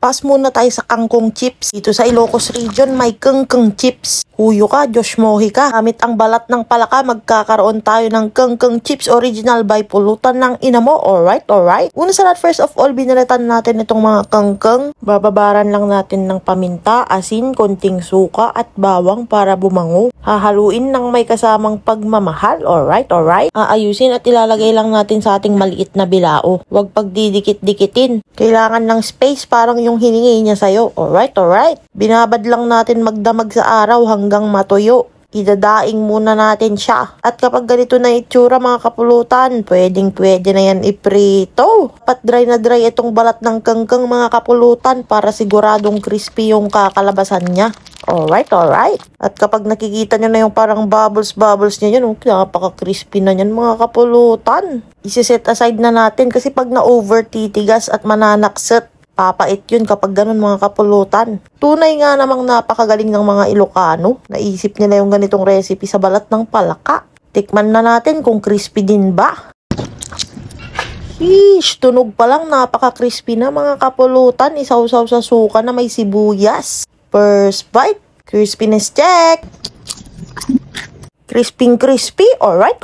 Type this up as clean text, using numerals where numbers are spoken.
Pass muna tayo sa kangkong chips. Dito sa Ilocos region, may kangkong chips. Huyo ka, Diyos mohi ka. Gamit ang balat ng palaka, magkakaroon tayo ng kangkong chips original by pulutan ng ina mo. Alright. Una sa lahat, first of all, binalitan natin itong mga kangkong. Bababaran lang natin ng paminta, asin, konting suka at bawang para bumango. Hahaluin ng may kasamang pagmamahal. Alright. Aayusin at ilalagay lang natin sa ating maliit na bilao. Huwag pagdidikit-dikitin. Kailangan ng space parang yung hiningi niya sa'yo. Alright. Binabad lang natin magdamag sa araw hanggang matuyo. Idadaing muna natin siya. At kapag ganito na itsura mga kapulutan, pwede na yan iprito. Pat dry na dry itong balat ng kangkong mga kapulutan para siguradong crispy yung kakalabasan niya. Alright. At kapag nakikita nyo na yung parang bubbles niya yun, napaka-crispy na yan mga kapulutan. Isi-set aside na natin kasi pag na-over titigas at mananakset, papait yun kapag ganun mga kapulutan. Tunay nga namang napakagaling ng mga Ilocano. Naisip nila yung ganitong recipe sa balat ng palaka. Tikman na natin kung crispy din ba. Sheesh, tunog pa lang napaka-crispy na mga kapulutan. Isaw-saw sa suka na may sibuyas. First bite, crispiness check. Crispy. Alright.